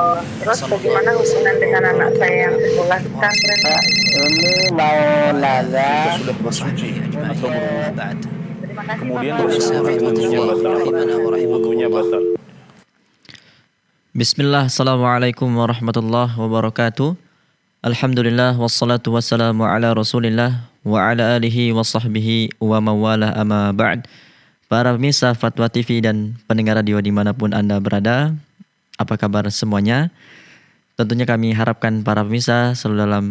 Allah. Terus bagaimana hubungan dengan anak saya yang sekolah di pesantren, Pak? Ini mau nanya, sudah bersuci atau berwudu. Terima kasih, Kemudian Bapak. bersihkan wudunya batal. Wudunya batal. Bismillah, Assalamualaikum warahmatullahi wabarakatuh. Alhamdulillah, wassalatu wassalamu ala rasulillah wa ala alihi wa sahbihi wa mawala amma ba'd. Para pemirsa Fatwa TV dan pendengar radio dimanapun Anda berada, apa kabar semuanya? Tentunya kami harapkan para pemirsa selalu dalam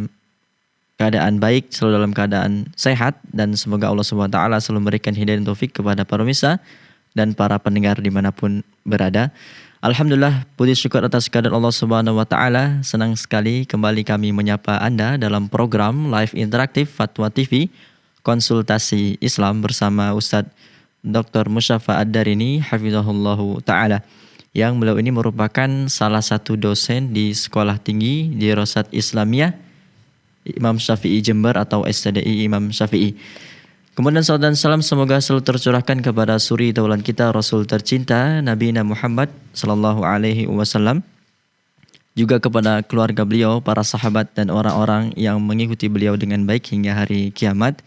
keadaan baik, selalu dalam keadaan sehat, dan semoga Allah SWT selalu memberikan hidayah dan taufik kepada para pemirsa dan para pendengar dimanapun berada. Alhamdulillah, puji syukur atas kehadirat Allah Subhanahu wa taala. Senang sekali kembali kami menyapa Anda dalam program live interaktif Fatwa TV Konsultasi Islam bersama Ustadz Dr. Musyafa Ad-Darini hafizahullahu taala, yang beliau ini merupakan salah satu dosen di Sekolah Tinggi Dirasat Islamiyah Imam Syafi'i Jember atau STDI Imam Syafi'i. Kemudian salam dan salam semoga selalu tercurahkan kepada suri taulan kita Rasul tercinta Nabi Muhammad sallallahu alaihi wasallam, juga kepada keluarga beliau, para sahabat dan orang-orang yang mengikuti beliau dengan baik hingga hari kiamat.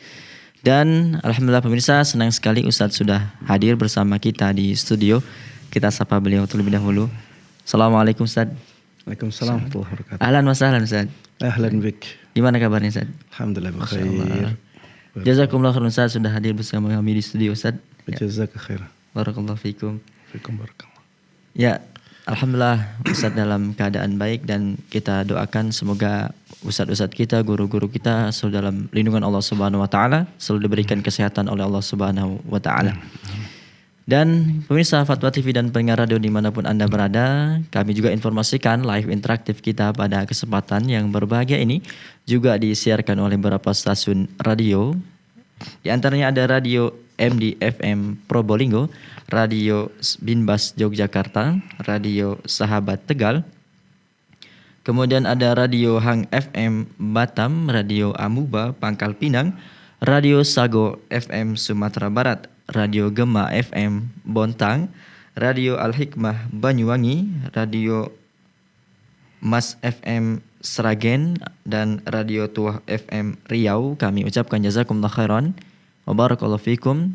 Dan alhamdulillah pemirsa, senang sekali Ustadz sudah hadir bersama kita di studio. Kita sapa beliau terlebih dahulu. Assalamualaikum Ustadz. Waalaikumsalam warahmatullahi wabarakatuh. Ahlan wa sahlan Ustadz. Ahlan bik. Gimana kabarnya Ustadz? Alhamdulillah bikhair. Jazakumullah khairan Ustadz sudah hadir bersama kami di studio Ustadz. Jazaka khair. Barakallahu fikum. Fikum barakallah. Ya, alhamdulillah Ustadz dalam keadaan baik, dan kita doakan semoga Ustadz-Ustadz kita, guru-guru kita selalu dalam lindungan Allah Subhanahu wa taala, selalu diberikan kesehatan oleh Allah Subhanahu wa taala. Dan pemirsa Fatwa TV dan pendengar radio dimanapun Anda berada, kami juga informasikan live interaktif kita pada kesempatan yang berbahagia ini juga disiarkan oleh beberapa stasiun radio. Di antaranya ada Radio MD FM Probolinggo, Radio Binbas Yogyakarta, Radio Sahabat Tegal, kemudian ada Radio Hang FM Batam, Radio Amuba Pangkal Pinang, Radio Sago FM Sumatera Barat, Radio Gema FM Bontang, Radio Al-Hikmah Banyuwangi, Radio Mas FM Sragen, dan Radio Tuah FM Riau. Kami ucapkan jazakumullah khairan wa barakallahu fikum.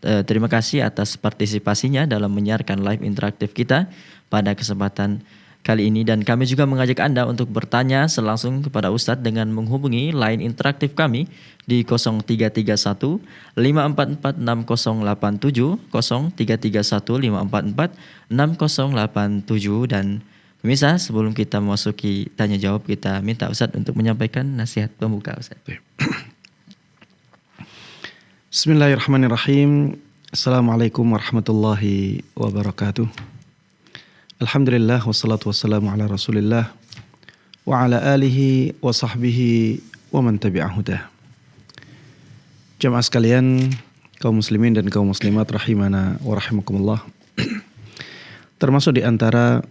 Terima kasih atas partisipasinya dalam menyiarkan live interaktif kita pada kesempatan kali ini, dan kami juga mengajak Anda untuk bertanya langsung kepada Ustadz dengan menghubungi line interaktif kami di 0331 544 6087, 0331 544 6087. Dan pemirsa, sebelum kita memasuki tanya jawab, kita minta Ustadz untuk menyampaikan nasihat pembuka Ustadz. Bismillahirrahmanirrahim. Assalamualaikum warahmatullahi wabarakatuh. Alhamdulillah wassalatu wassalamu ala rasulillah wa ala alihi wa sahbihi wa man tabi'ahudah. Jamaah sekalian, kaum muslimin dan kaum muslimat rahimana wa rahimakumullah. Termasuk di antara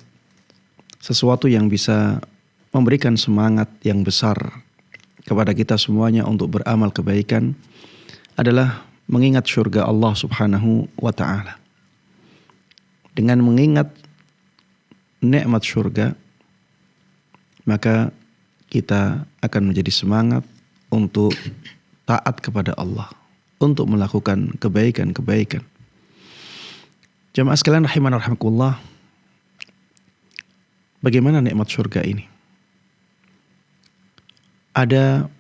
sesuatu yang bisa memberikan semangat yang besar kepada kita semuanya untuk beramal kebaikan adalah mengingat surga Allah Subhanahu wa taala. Dengan mengingat nikmat surga, maka kita akan menjadi semangat untuk taat kepada Allah, untuk melakukan kebaikan-kebaikan. Jamaah sekalian rahimana rahimakumullah, bagaimana nikmat surga ini? Ada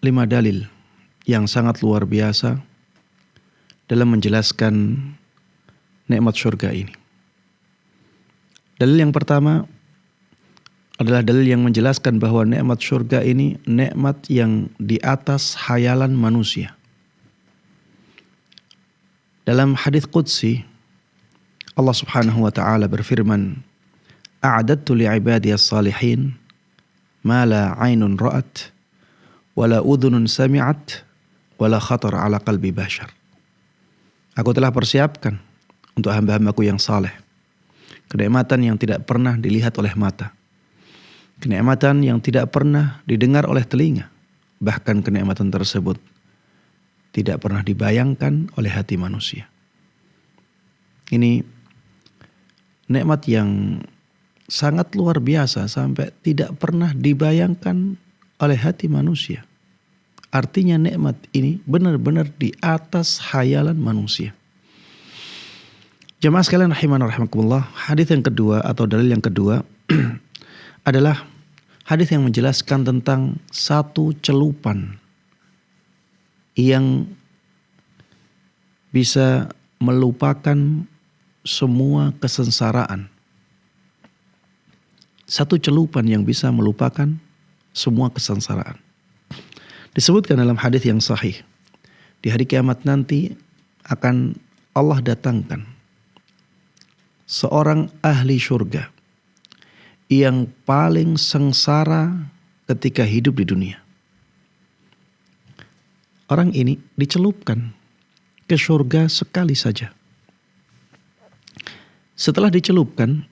5 dalil yang sangat luar biasa dalam menjelaskan nikmat surga ini. Dalil yang pertama adalah dalil yang menjelaskan bahwa nikmat surga ini nikmat yang di atas khayalan manusia. Dalam hadits qudsi, Allah Subhanahu wa taala berfirman, "A'adadtu li'ibadiyas salihin ma la 'ainun ra'at wa la udhunun sami'at wa la khatar 'ala qalbi bashar." Aku telah persiapkan untuk hamba-hambaku yang saleh kenikmatan yang tidak pernah dilihat oleh mata, kenikmatan yang tidak pernah didengar oleh telinga, bahkan kenikmatan tersebut tidak pernah dibayangkan oleh hati manusia. Ini nikmat yang sangat luar biasa sampai tidak pernah dibayangkan oleh hati manusia. Artinya nikmat ini benar-benar di atas khayalan manusia. Jemaah sekalian rahiman rahimakumullah, hadis yang kedua atau dalil yang kedua adalah hadis yang menjelaskan tentang satu celupan yang bisa melupakan semua kesengsaraan. Satu celupan yang bisa melupakan semua kesengsaraan. Disebutkan dalam hadis yang sahih, di hari kiamat nanti akan Allah datangkan seorang ahli syurga yang paling sengsara ketika hidup di dunia. Orang ini dicelupkan ke syurga sekali saja. Setelah dicelupkan,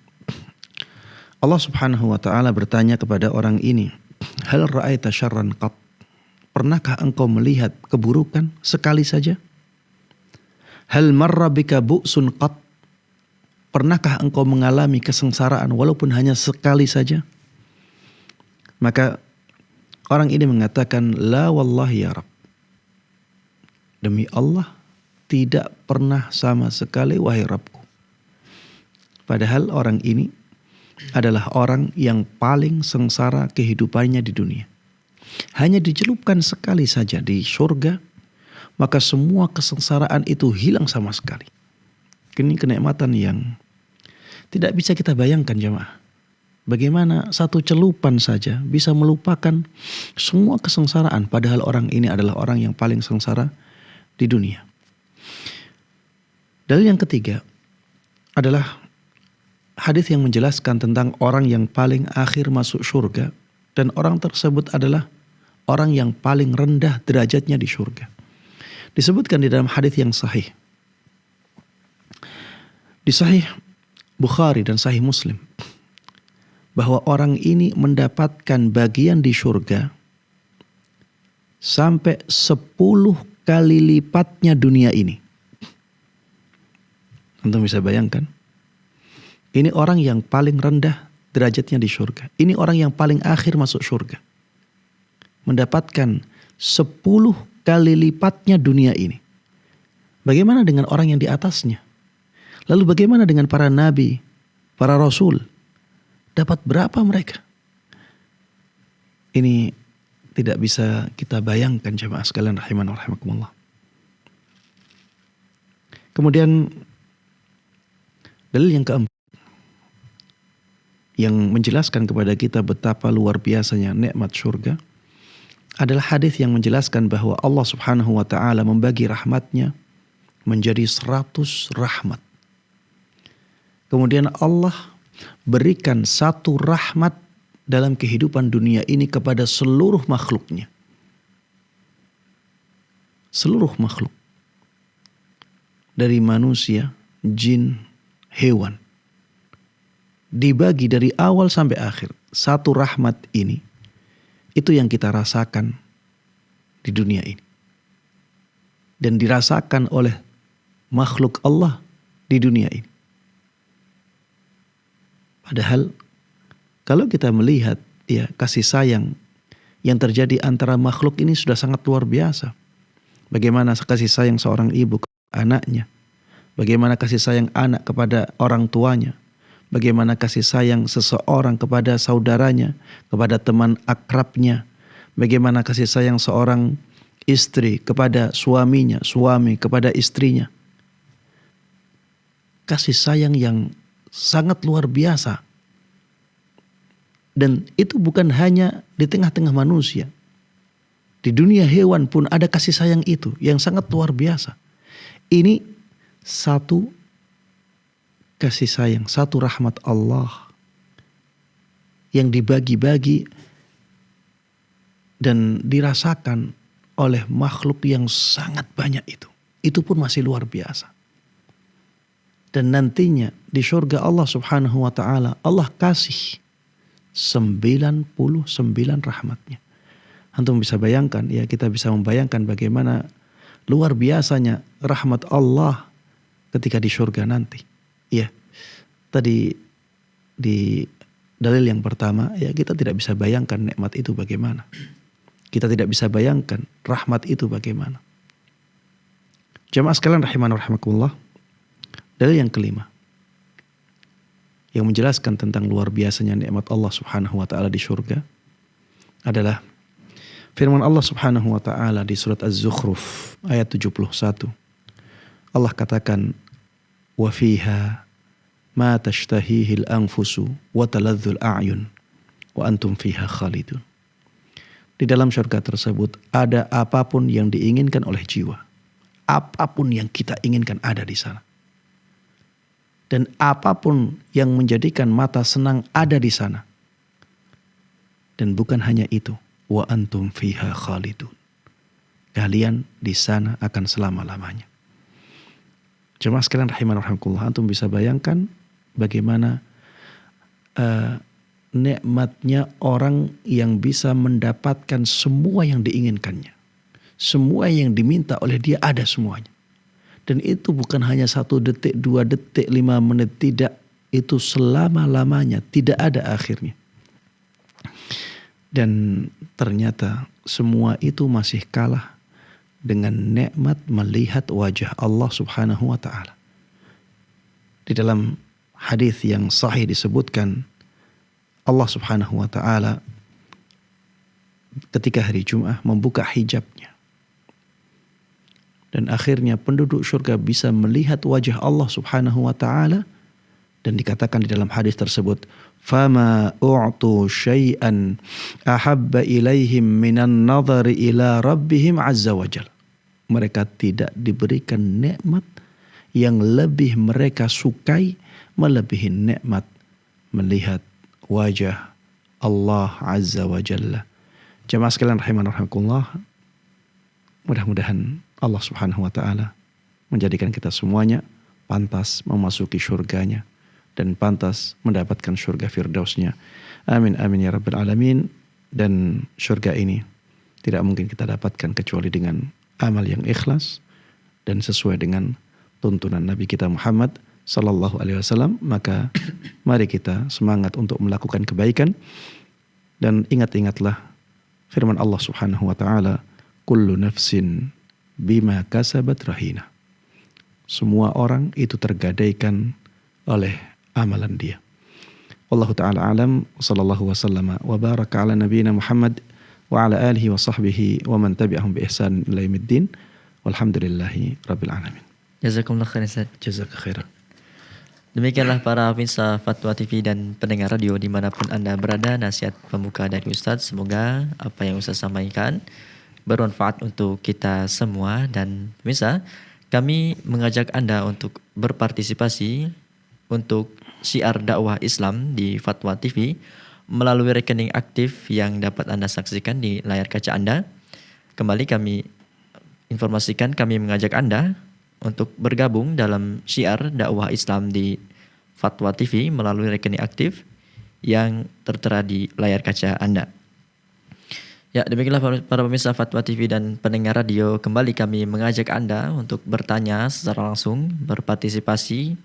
Allah Subhanahu wa taala bertanya kepada orang ini, "Hal ra'aita syarran qat?" Pernahkah engkau melihat keburukan sekali saja? Hal marra bika bu'sun qat? Pernahkah engkau mengalami kesengsaraan walaupun hanya sekali saja? Maka orang ini mengatakan, la wallahi ya Rabb. Demi Allah, tidak pernah sama sekali wahai Rabbku. Padahal orang ini adalah orang yang paling sengsara kehidupannya di dunia. Hanya dicelupkan sekali saja di surga, maka semua kesengsaraan itu hilang sama sekali. Ini kenikmatan yang tidak bisa kita bayangkan jemaah. Bagaimana satu celupan saja bisa melupakan semua kesengsaraan, padahal orang ini adalah orang yang paling sengsara di dunia. Dalil yang ketiga adalah hadis yang menjelaskan tentang orang yang paling akhir masuk surga, dan orang tersebut adalah orang yang paling rendah derajatnya di surga. Disebutkan di dalam hadis yang sahih. Di Sahih Bukhari dan Sahih Muslim, bahwa orang ini mendapatkan bagian di surga sampai 10 kali lipatnya dunia ini. Antum bisa bayangkan? Ini orang yang paling rendah derajatnya di surga. Ini orang yang paling akhir masuk surga. Mendapatkan 10 kali lipatnya dunia ini. Bagaimana dengan orang yang di atasnya? Lalu bagaimana dengan para nabi, para rasul? Dapat berapa mereka? Ini tidak bisa kita bayangkan jemaah sekalian rahiman wa rahimakumullah. Kemudian dalil yang keempat yang menjelaskan kepada kita betapa luar biasanya nikmat surga adalah hadis yang menjelaskan bahwa Allah Subhanahu wa taala membagi rahmatnya menjadi 100 rahmat. Kemudian Allah berikan satu rahmat dalam kehidupan dunia ini kepada seluruh makhluknya. Seluruh makhluk. Dari manusia, jin, hewan. Dibagi dari awal sampai akhir. Satu rahmat ini, itu yang kita rasakan di dunia ini. Dan dirasakan oleh makhluk Allah di dunia ini. Padahal kalau kita melihat ya kasih sayang yang terjadi antara makhluk ini sudah sangat luar biasa. Bagaimana kasih sayang seorang ibu kepada anaknya. Bagaimana kasih sayang anak kepada orang tuanya. Bagaimana kasih sayang seseorang kepada saudaranya, kepada teman akrabnya. Bagaimana kasih sayang seorang istri kepada suaminya, suami kepada istrinya. Kasih sayang yang sangat luar biasa. Dan itu bukan hanya di tengah-tengah manusia. Di dunia hewan pun ada kasih sayang itu yang sangat luar biasa. Ini satu kasih sayang, satu rahmat Allah yang dibagi-bagi dan dirasakan oleh makhluk yang sangat banyak itu. Itu pun masih luar biasa. Dan nantinya di surga Allah Subhanahu wa taala Allah kasih 99 rahmatnya. Antum bisa bayangkan, ya kita bisa membayangkan bagaimana luar biasanya rahmat Allah ketika di surga nanti. Ya, tadi di Dalil yang pertama, ya kita tidak bisa bayangkan nikmat itu bagaimana. Kita tidak bisa bayangkan rahmat itu bagaimana. Jamaah sekalian rahiman wa rahimakumullah. Dalil yang kelima, yang menjelaskan tentang luar biasanya nikmat Allah subhanahu wa ta'ala di surga adalah firman Allah subhanahu wa ta'ala di surat Az-Zukhruf ayat 71. Allah katakan, wa fiha ma tashtahihil anfusu wa taladzul a'yun wa antum fiha khalidun. Di dalam surga tersebut ada apapun yang diinginkan oleh jiwa. Apapun yang kita inginkan ada di sana. Dan apapun yang menjadikan mata senang ada di sana. Dan bukan hanya itu, wa antum fiha khalidun. Kalian di sana akan selama-lamanya. Jemaah sekalian rahiman rahimakumullah, antum bisa bayangkan bagaimana nikmatnya orang yang bisa mendapatkan semua yang diinginkannya. Semua yang diminta oleh dia ada semuanya. Dan itu bukan hanya 1 detik, 2 detik, 5 menit. Tidak, itu selama-lamanya. Tidak ada akhirnya. Dan ternyata semua itu masih kalah dengan nikmat melihat wajah Allah subhanahu wa ta'ala. Di dalam hadis yang sahih disebutkan, Allah subhanahu wa ta'ala ketika hari Jum'ah membuka hijabnya. Dan akhirnya penduduk surga bisa melihat wajah Allah subhanahu wa ta'ala. Dan dikatakan di dalam hadis tersebut, فَمَا أُعْتُوا شَيْئًا أَحَبَّ إِلَيْهِمْ مِنَ النَّظَرِ إِلَى رَبِّهِمْ عَزَّ وَجَلَ. Mereka tidak diberikan nikmat yang lebih mereka sukai melebihi nikmat melihat wajah Allah azza wa jalla. Jemaah sekalian rahiman rahimakumullah, mudah-mudahan Allah subhanahu wa ta'ala menjadikan kita semuanya pantas memasuki surganya dan pantas mendapatkan surga firdausnya. Amin amin ya rabbal alamin. Dan surga ini tidak mungkin kita dapatkan kecuali dengan amal yang ikhlas dan sesuai dengan tuntunan Nabi kita Muhammad sallallahu alaihi wasallam. Maka mari kita semangat untuk melakukan kebaikan dan ingat-ingatlah firman Allah subhanahu wa ta'ala, kullu nafsin bima kasabat rahina. Semua orang itu tergadaikan oleh amalan dia. Wallahu ta'ala alam, sallallahu wasallama wa baraka ala nabiyina Muhammad wa ala alihi wa sahbihi wa man tabi'ahum bi ihsan ila yaumiddin. Walhamdulillahi rabbil alamin. Jazakumullah khairan Ustaz. Jazaka khairan. Demikianlah para pemirsa Fatwa TV dan pendengar radio dimanapun Anda berada, nasihat pembuka dari Ustadz. Semoga apa yang Ustadz sampaikan bermanfaat untuk kita semua. Dan pemirsa, kami mengajak Anda untuk berpartisipasi untuk syiar dakwah Islam di Fatwa TV melalui rekening aktif yang dapat Anda saksikan di layar kaca Anda. Kembali kami informasikan, kami mengajak Anda untuk bergabung dalam syiar dakwah Islam di Fatwa TV melalui rekening aktif yang tertera di layar kaca Anda. Ya, demikianlah para pemirsa Fatwa TV dan pendengar radio, kembali kami mengajak Anda untuk bertanya secara langsung, berpartisipasi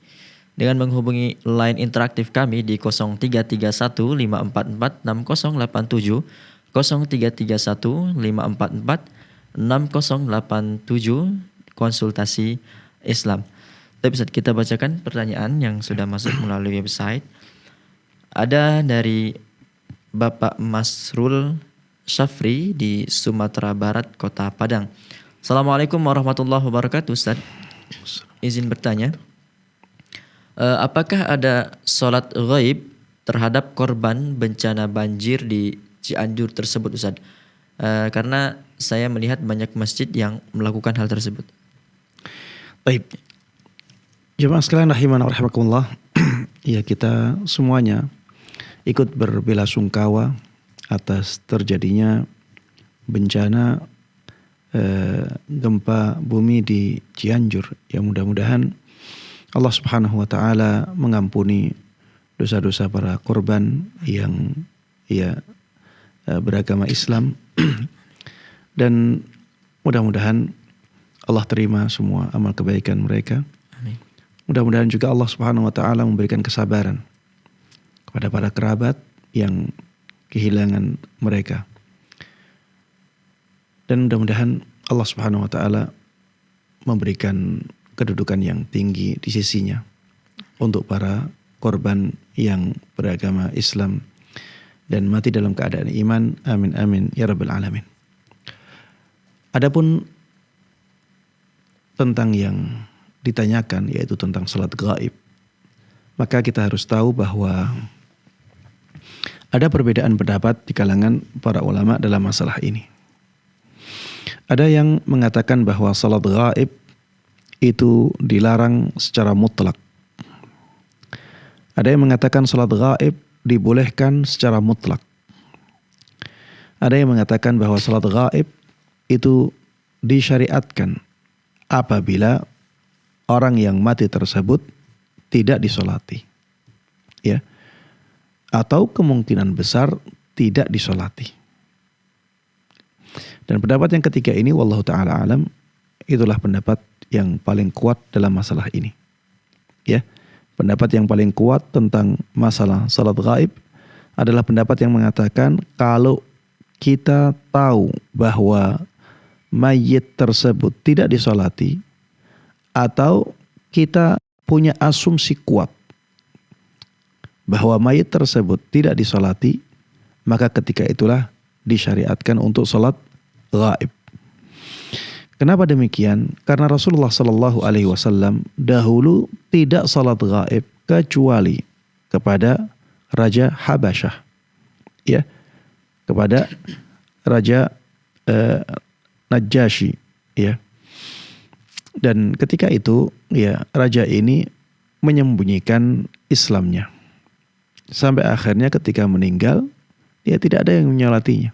dengan menghubungi line interaktif kami di 0331 544 6087, 0331 544 6087, konsultasi Islam. Tapi saat kita bacakan pertanyaan yang sudah masuk melalui website. Ada dari Bapak Masrul Syafri di Sumatera Barat, Kota Padang. Assalamualaikum warahmatullahi wabarakatuh, Ustaz. Izin bertanya, apakah ada sholat ghaib terhadap korban bencana banjir di Cianjur tersebut, Ustaz? Karena saya melihat banyak masjid yang melakukan hal tersebut. Baik. Jemaah sekalian rahiman wa rahimakumullah. Ya, kita semuanya ikut berbelasungkawa atas terjadinya bencana gempa bumi di Cianjur. Ya, mudah-mudahan Allah subhanahu wa ta'ala mengampuni dosa-dosa para korban yang beragama Islam. Dan mudah-mudahan Allah terima semua amal kebaikan mereka. Amin. Mudah-mudahan juga Allah subhanahu wa ta'ala memberikan kesabaran kepada para kerabat yang kehilangan mereka. Dan mudah-mudahan Allah Subhanahu wa taala memberikan kedudukan yang tinggi di sisinya untuk para korban yang beragama Islam dan mati dalam keadaan iman. Amin amin ya rabbal alamin. Adapun tentang yang ditanyakan, yaitu tentang salat gaib, maka kita harus tahu bahwa ada perbedaan pendapat di kalangan para ulama dalam masalah ini. Ada yang mengatakan bahwa salat gaib itu dilarang secara mutlak. Ada yang mengatakan salat gaib dibolehkan secara mutlak. Ada yang mengatakan bahwa salat gaib itu disyariatkan apabila orang yang mati tersebut tidak disolati, ya, atau kemungkinan besar tidak disolati. Dan pendapat yang ketiga ini, wallahu taala alam, itulah pendapat yang paling kuat dalam masalah ini. Ya, pendapat yang paling kuat tentang masalah salat gaib adalah pendapat yang mengatakan kalau kita tahu bahwa mayit tersebut tidak disolati, atau kita punya asumsi kuat bahwa mayit tersebut tidak disolati, maka ketika itulah disyariatkan untuk salat gaib. Kenapa demikian? Karena Rasulullah Shallallahu Alaihi Wasallam dahulu tidak salat gaib kecuali kepada Raja Habasyah, ya, kepada Raja Najasyi, ya. Dan ketika itu, ya, raja ini menyembunyikan Islamnya. Sampai akhirnya ketika meninggal, dia tidak ada yang menyolatinya.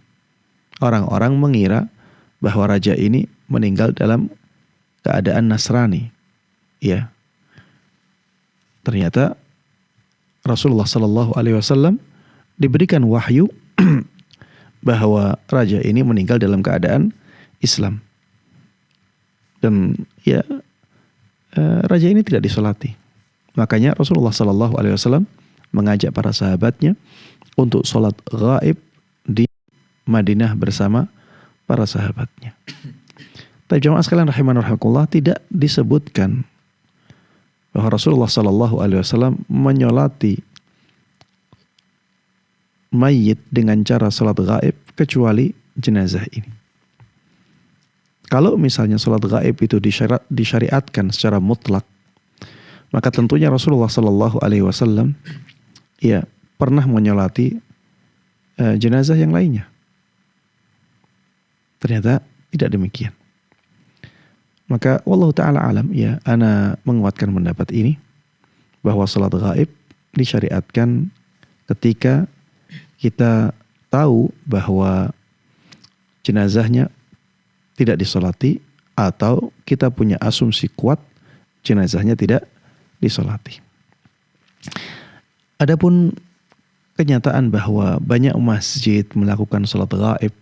Orang-orang mengira bahwa raja ini meninggal dalam keadaan Nasrani. Ya. Ternyata Rasulullah Sallallahu Alaihi Wasallam diberikan wahyu bahwa raja ini meninggal dalam keadaan Islam. Dan ya, raja ini tidak disolati. Makanya Rasulullah Sallallahu Alaihi Wasallam mengajak para sahabatnya untuk sholat gaib di Madinah bersama para sahabatnya. Tapi jemaah sekalian rahiman rahimakumullah, tidak disebutkan bahwa Rasulullah Sallallahu Alaihi Wasallam menyolati mayit dengan cara sholat gaib kecuali jenazah ini. Kalau misalnya sholat gaib itu disyariatkan secara mutlak, maka tentunya Rasulullah Sallallahu Alaihi Wasallam ya pernah menyolati jenazah yang lainnya. Ternyata tidak demikian. Maka wallahu taala alam, ya, ana menguatkan pendapat ini bahwa sholat gaib disyariatkan ketika kita tahu bahwa jenazahnya tidak disolati, atau kita punya asumsi kuat jenazahnya tidak disolati. Adapun kenyataan bahwa banyak masjid melakukan sholat gaib,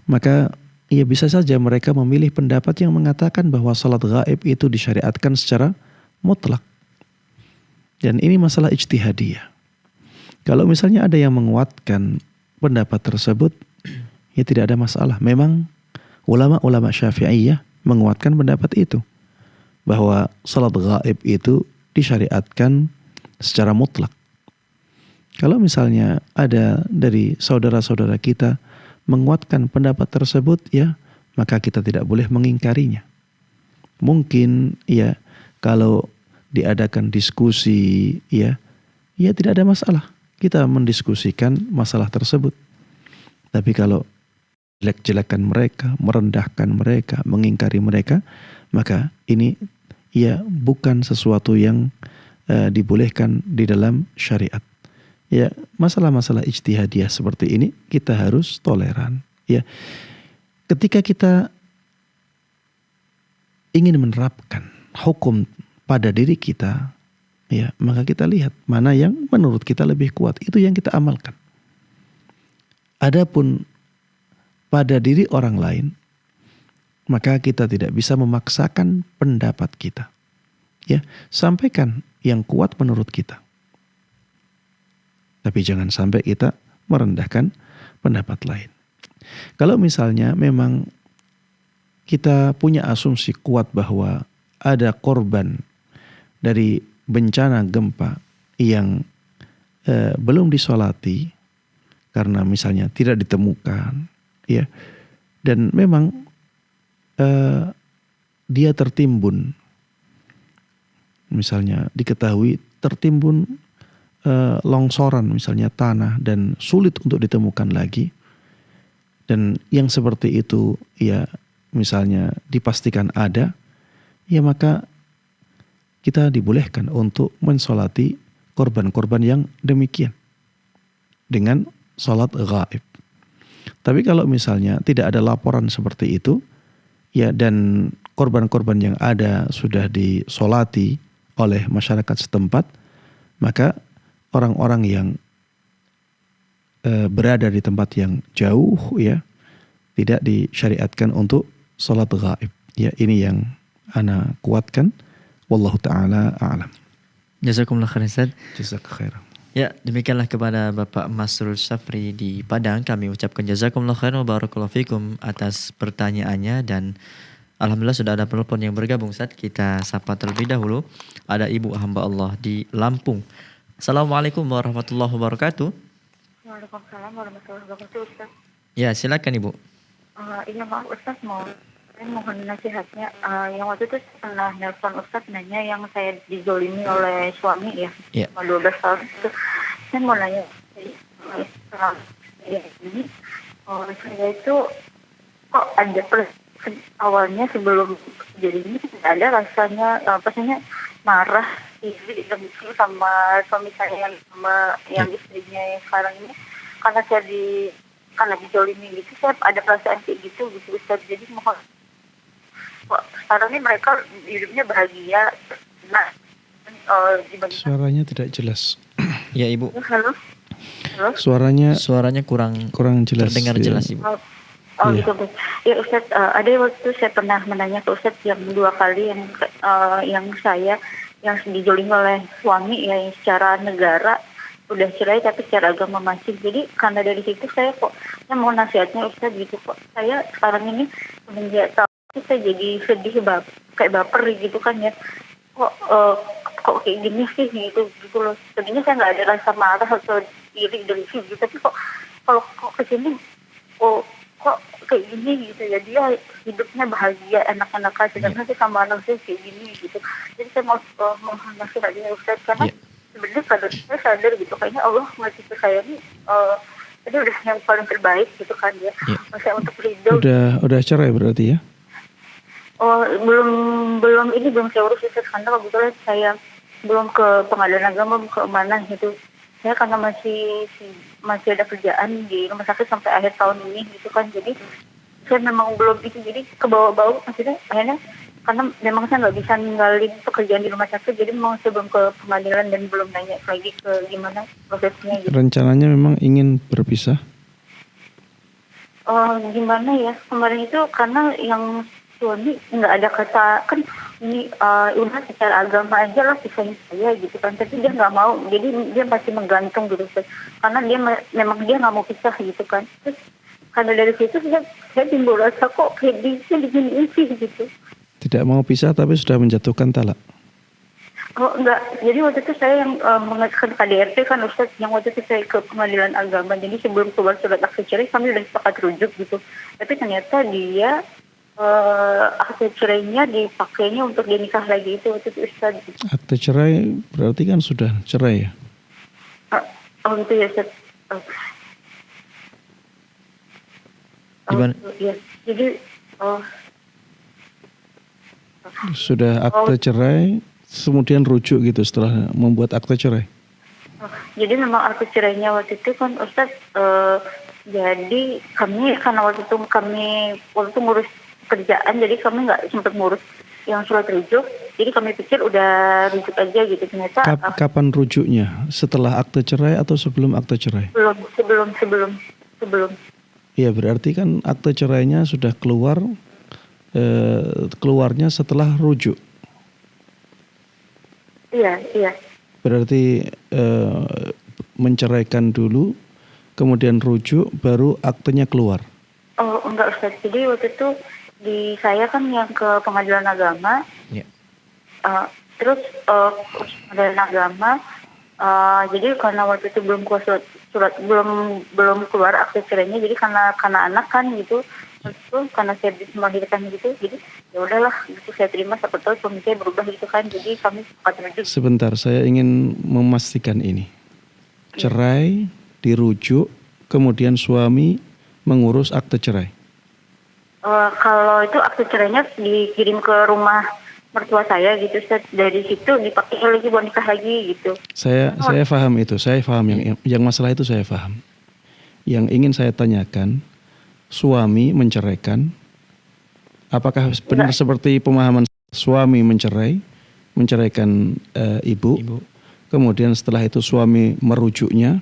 maka ya bisa saja mereka memilih pendapat yang mengatakan bahwa sholat gaib itu disyariatkan secara mutlak. Dan ini masalah ijtihadiyah. Kalau misalnya ada yang menguatkan pendapat tersebut, ya tidak ada masalah. Memang ulama-ulama Syafi'iyah menguatkan pendapat itu, bahwa salat gaib itu disyariatkan secara mutlak. Kalau misalnya ada dari saudara-saudara kita menguatkan pendapat tersebut, ya, maka kita tidak boleh mengingkarinya. Mungkin ya kalau diadakan diskusi, ya tidak ada masalah kita mendiskusikan masalah tersebut. Tapi kalau jelek-jelekan mereka, merendahkan mereka, mengingkari mereka, maka ini ya bukan sesuatu yang dibolehkan di dalam syariat. Ya, masalah-masalah ijtihadiyah seperti ini kita harus toleran. Ya, ketika kita ingin menerapkan hukum pada diri kita, ya, maka kita lihat mana yang menurut kita lebih kuat, itu yang kita amalkan. Adapun pada diri orang lain, maka kita tidak bisa memaksakan pendapat kita. Ya, sampaikan yang kuat menurut kita. Tapi jangan sampai kita merendahkan pendapat lain. Kalau misalnya memang kita punya asumsi kuat bahwa ada korban dari bencana gempa yang belum disolati karena misalnya tidak ditemukan, ya, dan memang dia tertimbun, misalnya diketahui tertimbun longsoran misalnya tanah dan sulit untuk ditemukan lagi, dan yang seperti itu ya misalnya dipastikan ada, ya maka kita dibolehkan untuk mensolati korban-korban yang demikian dengan sholat gaib. Tapi kalau misalnya tidak ada laporan seperti itu, ya, dan korban-korban yang ada sudah disolati oleh masyarakat setempat, maka orang-orang yang berada di tempat yang jauh, ya, tidak disyariatkan untuk sholat gaib. Ya, ini yang ana kuatkan. Wallahu ta'ala a'lam. Jazakumullah khairan Ustaz. Jazakallahu khairan. Ya, demikianlah kepada Bapak Masrul Syafri di Padang. Kami ucapkan jazakumullah khairan wa barakallahu fikum atas pertanyaannya, dan alhamdulillah sudah ada penelpon yang bergabung Ustaz. Kita sapa terlebih dahulu. Ada Ibu hamba Allah di Lampung. Assalamualaikum warahmatullahi wabarakatuh. Waalaikumsalam warahmatullahi wabarakatuh, Ustaz. Ya, silakan Ibu. Ini maaf Ustaz, saya mohon nasihatnya. Yang waktu itu saya pernah nelpon Ustaz nanya yang saya dizolimi oleh suami ya, Iya. selama 12 tahun itu. Saya mau nanya, setelah ini, saya itu kok ada awalnya sebelum jadi ini tidak ada rasanya, pastinya marah iri sama suami saya sama yang istrinya yang sekarang ini, karena dizolimi gitu, saya ada perasaan kayak gitu Ustaz. Jadi mohon, sekarang ini mereka hidupnya bahagia. Nah, Suaranya tidak jelas. Ya Ibu. Halo. Suaranya kurang jelas. terdengar Ya. jelas Ibu. Iya. Gitu. Ya Ustaz, ada waktu saya pernah menanya ke Ustaz yang 2 kali yang saya yang dizolimi oleh suami ya, yang secara negara udah cerai tapi secara agama masih. Jadi karena dari situ saya mau nasihatnya Ustaz gitu kok. Saya sekarang ini semenjak tahu saya jadi sedih kayak baper gitu kan ya. Kok kayak gini sih gitu loh. Sebenarnya saya nggak ada rasa marah atau iri dari sih gitu, tapi kok kesini kok kayak gini gitu ya, dia hidupnya bahagia enak-enakan sedangkan saya sama anak saya kayak gini gitu. Jadi saya mau nasihatnya Ustaz, karena sebenarnya kalau saya sadar gitu kayaknya Allah ngasih ke saya ini itu udah yang paling terbaik gitu kan ya. Saya untuk ridho. Udah cerai berarti ya? Belum saya urus Ustaz, karena kebetulan saya belum ke pengadilan agama, belum ke mana gitu. Saya karena masih ada kerjaan di rumah sakit sampai akhir tahun ini gitu kan, jadi saya memang belum itu, jadi ke bawah-bawah maksudnya akhirnya, karena memang saya nggak bisa ninggalin pekerjaan di rumah sakit, jadi memang saya belum ke pengadilan dan belum nanya lagi ke gimana prosesnya gitu. Rencananya memang ingin berpisah? Gimana ya, kemarin itu karena yang suami nggak ada kata kan ini udah secara agama aja lah pisahin saya gitu kan, tapi dia nggak mau, jadi dia masih menggantung gitu karena dia memang dia nggak mau pisah gitu kan. Terus karena dari situ saya timbul rasa kok kayak bisa begini sih gitu. Tidak mau pisah tapi sudah menjatuhkan talak? Enggak, jadi waktu itu saya yang mengajukan KDRT kan Ustaz, yang waktu itu saya ke pengadilan agama, jadi sebelum keluar surat akte cerai kami sudah sepakat rujuk gitu, tapi ternyata dia akte cerainya dipakainya untuk dia nikah lagi itu waktu itu Ustaz. Akte cerai berarti kan sudah cerai ya? Gitu ya Ustaz. Gimana? Ya, jadi sudah akte cerai kemudian rujuk gitu setelah membuat akte cerai? Jadi memang akte cerainya waktu itu kan Ustaz, jadi kami karena waktu itu ngurus kerjaan, jadi kami nggak sempat ngurus yang surat rujuk, jadi kami pikir udah rujuk aja gitu, ternyata Kapan rujuknya? Setelah akte cerai atau sebelum akte cerai? Sebelum. Iya, berarti kan akte cerainya sudah keluarnya setelah rujuk. Iya. Berarti menceraikan dulu, kemudian rujuk, baru aktenya keluar? Oh enggak Ustaz, jadi waktu itu saya kan yang ke pengadilan agama. Ya. Terus pengadilan agama, jadi karena waktu itu belum keluar surat belum keluar akte cerainya, jadi karena anak kan gitu, terus karena saya bisa melahirkan gitu, jadi ya udahlah gitu saya terima, siapa tahu suami saya berubah gitu kan, jadi kami sepakat rujuk. Sebentar, saya ingin memastikan ini. Cerai, dirujuk, kemudian suami mengurus akte cerai. Kalau itu akte cerainya dikirim ke rumah mertua saya gitu, dari situ dipakai lagi buat nikah lagi gitu. Saya paham itu, saya paham yang masalah itu saya paham. Yang ingin saya tanyakan, suami menceraikan, apakah benar seperti pemahaman suami menceraikan ibu, kemudian setelah itu suami merujuknya,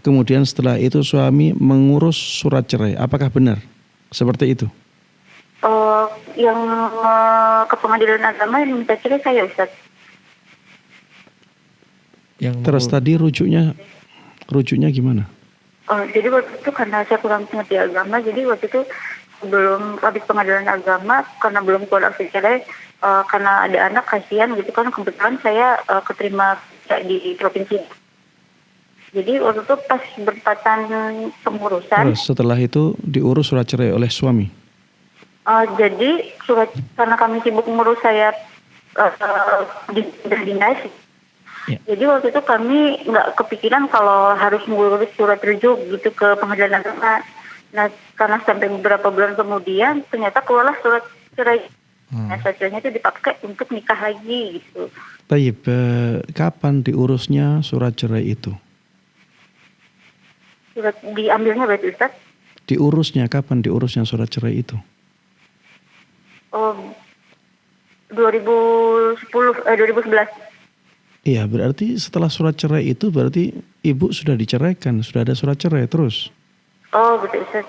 kemudian setelah itu suami mengurus surat cerai, apakah benar seperti itu? Yang ke pengadilan agama yang minta cerai saya Ustaz. Terus tadi rujuknya gimana? Jadi waktu itu karena saya kurang mengerti agama, jadi waktu itu belum habis pengadilan agama, karena belum keluar akte cerai, karena ada anak kasihan gitu kan, kebetulan saya keterima di provinsi. Jadi waktu itu pas bertepatan pengurusan. Terus setelah itu diurus surat cerai oleh suami? Jadi karena kami sibuk ngurus saya di dinas. Ya. Jadi waktu itu kami nggak kepikiran kalau harus ngurus surat rujuk gitu ke pengadilan agama. Nah karena sampai beberapa bulan kemudian ternyata keluarlah surat cerai. Nah surat cerainya itu dipakai untuk nikah lagi gitu. Taib, kapan diurusnya surat cerai itu? Surat diambilnya berarti Ustaz? Kapan diurusnya surat cerai itu? 2011. Iya, berarti setelah surat cerai itu berarti ibu sudah diceraikan, sudah ada surat cerai terus. Oh, betul Ustaz.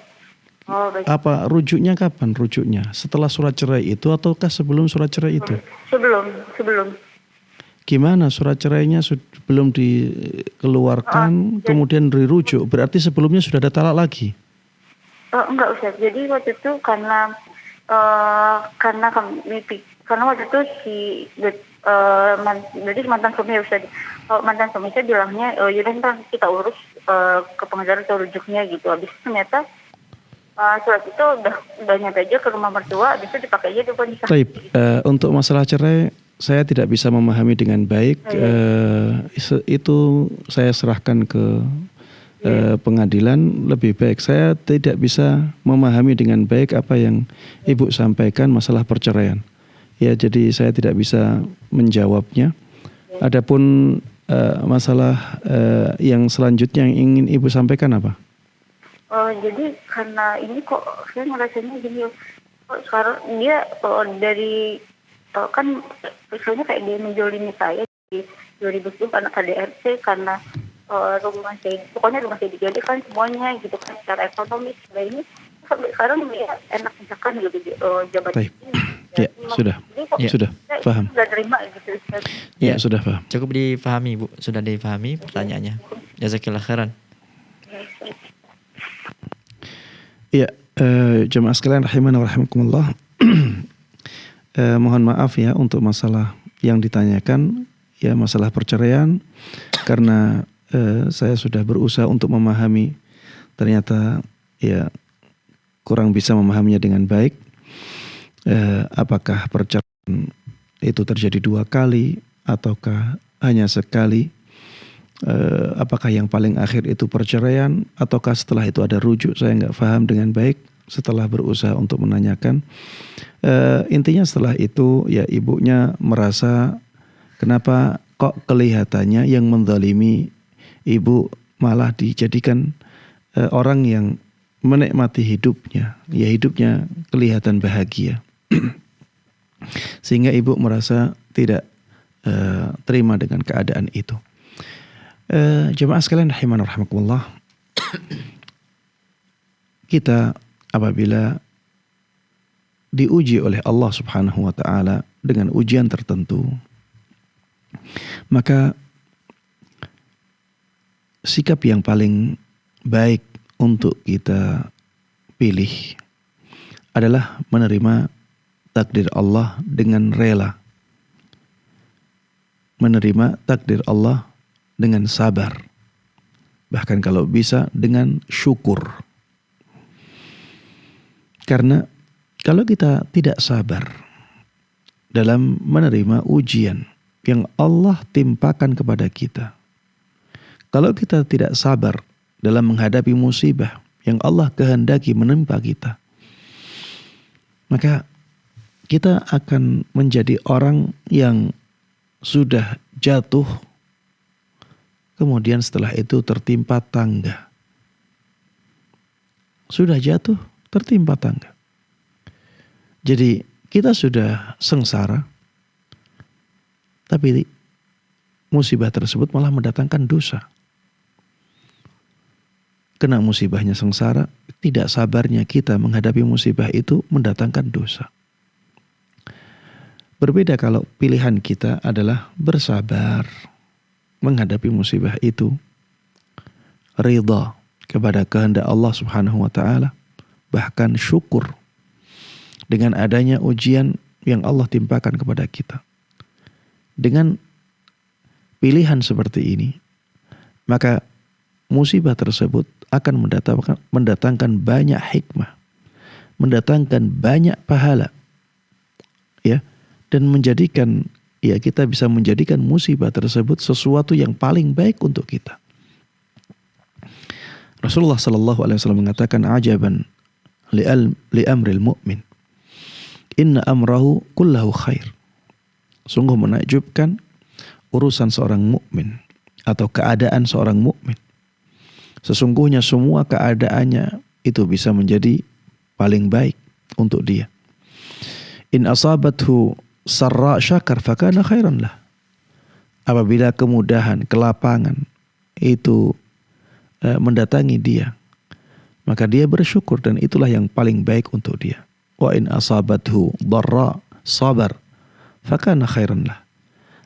Oh, baik. Apa rujuknya kapan rujuknya? Setelah surat cerai itu ataukah sebelum surat cerai itu? Sebelum. Gimana surat cerainya belum dikeluarkan kemudian dirujuk? Berarti sebelumnya sudah ada talak lagi? Enggak Ustaz. Jadi waktu itu karena waktu itu jadi mantan suami Ustaz. Mantan suami saya bilangnya yaudah ntar kita urus ke pengadilan atau rujuknya gitu. Habis itu ternyata surat itu udah nyampe aja ke rumah mertua, habis itu dipakai aja di nikah. Baik, untuk masalah cerai saya tidak bisa memahami dengan baik. Itu saya serahkan ke pengadilan. Lebih baik saya tidak bisa memahami dengan baik apa yang ibu sampaikan masalah perceraian. Ya, jadi saya tidak bisa menjawabnya. Adapun masalah yang selanjutnya yang ingin ibu sampaikan apa? Jadi karena ini kok saya ngerasanya gini, kok sekarang dia dari kan misalnya kayak dia menjolimi saya di 2010 karena KDRT, karena rumah saya dijadikan semuanya gitu kan, secara ekonomi seperti ini. Sampai sekarang dia enak misalkan gitu jabatan. Ya, sudah paham. Sudah terima gitu. Ya, sudah paham. Cukup difahami Bu, sudah difahami pertanyaannya. Jazakillah khairan. Ya, jemaah sekalian rahimana wa rahimakumullah. Mohon maaf ya untuk masalah yang ditanyakan, ya masalah perceraian, karena saya sudah berusaha untuk memahami, ternyata ya kurang bisa memahaminya dengan baik. Apakah perceraian itu terjadi 2 kali ataukah hanya sekali? Apakah yang paling akhir itu perceraian ataukah setelah itu ada rujuk? Saya nggak paham dengan baik setelah berusaha untuk menanyakan. Intinya setelah itu ya ibunya merasa kenapa kok kelihatannya yang menzalimi ibu malah dijadikan orang yang menikmati hidupnya, ya hidupnya kelihatan bahagia. Sehingga ibu merasa tidak terima dengan keadaan itu. Jemaah sekalian rahimana rahimakumullah, kita apabila diuji oleh Allah Subhanahu wa taala dengan ujian tertentu, maka sikap yang paling baik untuk kita pilih adalah menerima takdir Allah dengan rela. Menerima takdir Allah dengan sabar. Bahkan kalau bisa dengan syukur. Karena kalau kita tidak sabar dalam menerima ujian yang Allah timpakan kepada kita, kalau kita tidak sabar dalam menghadapi musibah yang Allah kehendaki menimpa kita, maka kita akan menjadi orang yang sudah jatuh, kemudian setelah itu tertimpa tangga. Sudah jatuh, tertimpa tangga. Jadi kita sudah sengsara, tapi musibah tersebut malah mendatangkan dosa. Kena musibahnya sengsara, tidak sabarnya kita menghadapi musibah itu mendatangkan dosa. Berbeda kalau pilihan kita adalah bersabar menghadapi musibah itu, ridha kepada kehendak Allah Subhanahu wa taala, bahkan syukur dengan adanya ujian yang Allah timpakan kepada kita. Dengan pilihan seperti ini, maka musibah tersebut akan mendatangkan banyak hikmah, mendatangkan banyak pahala, ya, dan menjadikan, ya, kita bisa menjadikan musibah tersebut sesuatu yang paling baik untuk kita. Rasulullah sallallahu alaihi wasallam mengatakan, ajaban li amril mu'min, inna amrahu kullahu khair. Sungguh menakjubkan urusan seorang mukmin atau keadaan seorang mukmin. Sesungguhnya semua keadaannya itu bisa menjadi paling baik untuk dia. In asabathu sarra syakar fakana khairan lah. Apabila kemudahan, kelapangan itu mendatangi dia, maka dia bersyukur dan itulah yang paling baik untuk dia. Wa in asabathu dharra sabar fakana khairan lah.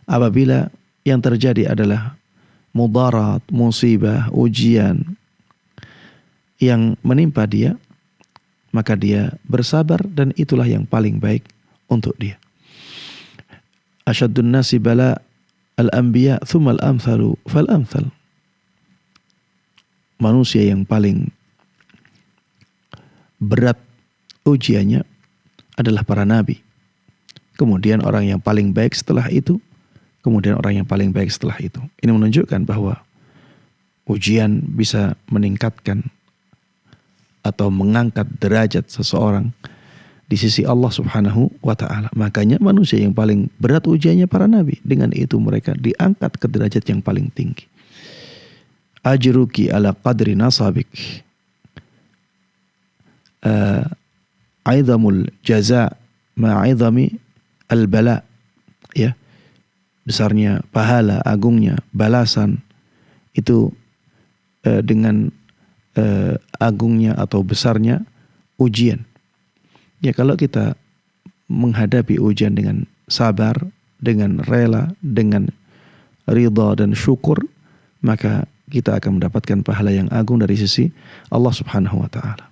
Apabila yang terjadi adalah mudarat, musibah, ujian yang menimpa dia, maka dia bersabar dan itulah yang paling baik untuk dia. Asyaddun nasi bala al-anbiya thumma al-amthalu fal-amthal. Manusia yang paling berat ujiannya adalah para nabi. Kemudian orang yang paling baik setelah itu, kemudian orang yang paling baik setelah itu. Ini menunjukkan bahwa ujian bisa meningkatkan atau mengangkat derajat seseorang di sisi Allah Subhanahu wa taala. Makanya manusia yang paling berat ujiannya para nabi. Dengan itu mereka diangkat ke derajat yang paling tinggi. Ajruki ala qadri nasabik. Aidhamul jaza ma'idhami al-bala, ya, besarnya pahala, agungnya balasan itu dengan agungnya atau besarnya ujian. Ya, kalau kita menghadapi ujian dengan sabar, dengan rela, dengan ridha dan syukur, maka kita akan mendapatkan pahala yang agung dari sisi Allah Subhanahu wa taala.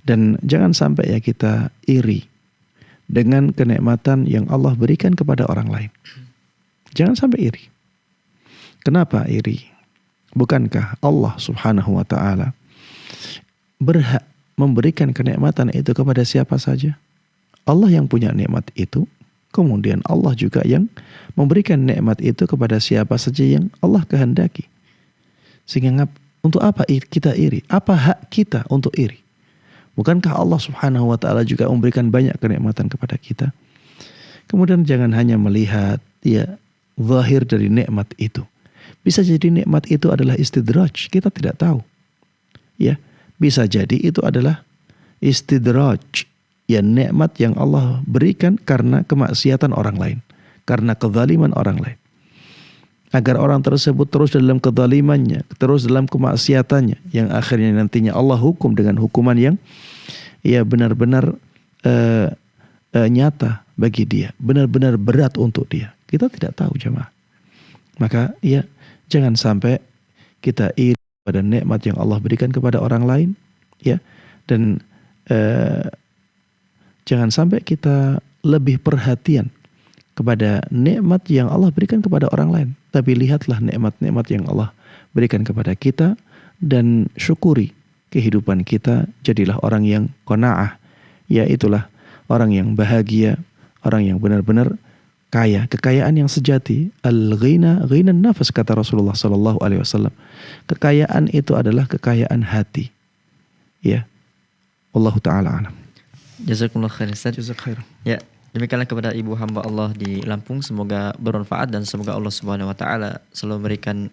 Dan jangan sampai ya kita iri dengan kenikmatan yang Allah berikan kepada orang lain. Jangan sampai iri. Kenapa iri? Bukankah Allah Subhanahu wa taala berhak memberikan kenikmatan itu kepada siapa saja? Allah yang punya nikmat itu, kemudian Allah juga yang memberikan nikmat itu kepada siapa saja yang Allah kehendaki. Sehingga untuk apa kita iri? Apa hak kita untuk iri? Bukankah Allah Subhanahu wa taala juga memberikan banyak kenikmatan kepada kita? Kemudian jangan hanya melihat ya zahir dari nikmat itu. Bisa jadi nikmat itu adalah istidraj, kita tidak tahu. Ya, bisa jadi itu adalah istidraj, ya nikmat yang Allah berikan karena kemaksiatan orang lain, karena kezaliman orang lain. Agar orang tersebut terus dalam kezalimannya, terus dalam kemaksiatannya, yang akhirnya nantinya Allah hukum dengan hukuman yang ya benar-benar nyata bagi dia, benar-benar berat untuk dia. Kita tidak tahu jemaah. Maka ya jangan sampai kita iri pada nikmat yang Allah berikan kepada orang lain, ya. Dan jangan sampai kita lebih perhatian kepada nikmat yang Allah berikan kepada orang lain, tapi lihatlah nikmat-nikmat yang Allah berikan kepada kita dan syukuri kehidupan kita. Jadilah orang yang qanaah, ya itulah orang yang bahagia, orang yang benar-benar kaya, kekayaan yang sejati. Al-ghina ghinan nafas, kata Rasulullah sallallahu alaihi wasallam. Kekayaan itu adalah kekayaan hati. Ya. Wallahu taala alam. Jazakumullah khairan Ustaz. Jazak khair. Ya, demikianlah kepada ibu hamba Allah di Lampung, semoga bermanfaat dan semoga Allah Subhanahu wa taala selalu memberikan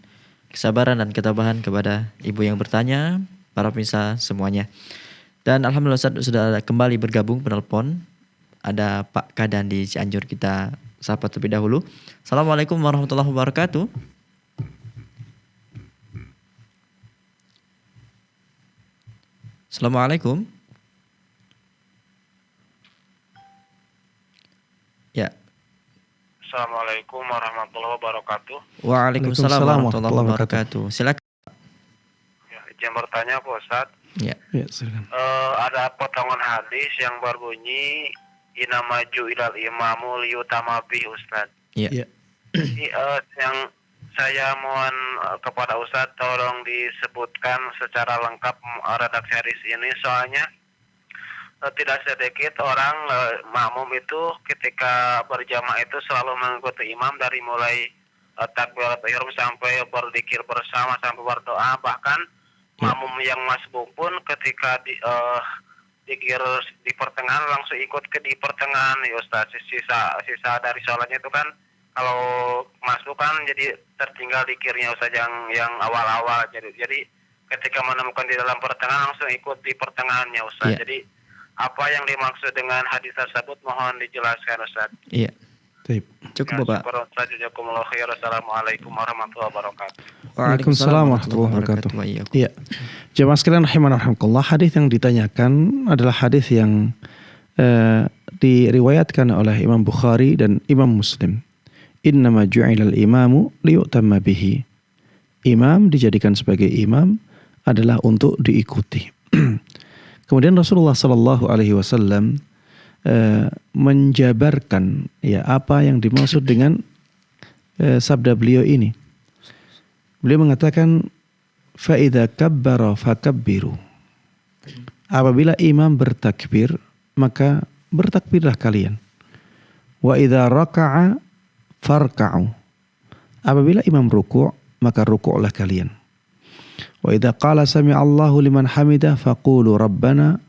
kesabaran dan ketabahan kepada ibu yang bertanya, para pemirsa semuanya. Dan alhamdulillah Ustaz sudah kembali bergabung penelpon. Ada Pak Kadan di Cianjur, kita sapa terlebih dahulu. Assalamualaikum warahmatullahi wabarakatuh. Assalamualaikum. Ya. Assalamualaikum warahmatullahi wabarakatuh. Waalaikumsalam warahmatullahi wabarakatuh. Silakan. Ya, izin bertanya Pak Ustaz. Ya. Ya, silakan. Ada potongan hadis yang berbunyi inamaju ilal imamu liyutama bih Ustaz. Ya. Ya. Jadi, yang saya mohon kepada Ustaz tolong disebutkan secara lengkap redaksi hadis ini, soalnya tidak sedikit orang makmum itu ketika berjamaah itu selalu mengikuti imam dari mulai takbiratul ihram sampai berzikir bersama sampai berdoa. Bahkan makmum yang masbuk pun ketika zikir di pertengahan langsung ikut ke di pertengahan ya Ustaz. Sisa dari sholatnya itu kan kalau masbuk kan jadi tertinggal zikirnya Ustaz yang awal-awal. Jadi ketika menemukan di dalam pertengahan langsung ikut di pertengahannya Ustaz. Ya. Jadi apa yang dimaksud dengan hadis tersebut mohon dijelaskan Ustaz. Iya. Baik. Cukup Bapak. Jazakumullah khair. Assalamualaikum warahmatullahi wabarakatuh. Waalaikumsalam warahmatullahi wabarakatuh. Wa iyyakum. Iya. Jemaah sekalian rahimanallah, hadis yang ditanyakan adalah hadis yang diriwayatkan oleh Imam Bukhari dan Imam Muslim. Innama ju'ilal imamu liyutamma bihi. Imam dijadikan sebagai imam adalah untuk diikuti. Kemudian Rasulullah sallallahu alaihi wasallam menjabarkan ya apa yang dimaksud dengan sabda beliau ini. Beliau mengatakan fa idza kabbara fakabbiru. Apabila imam bertakbir, maka bertakbirlah kalian. Wa idza raka'a farka'u. Apabila imam ruku', maka ruku'lah kalian. Wa idza qala sami'allahu liman hamidah faqulu rabbana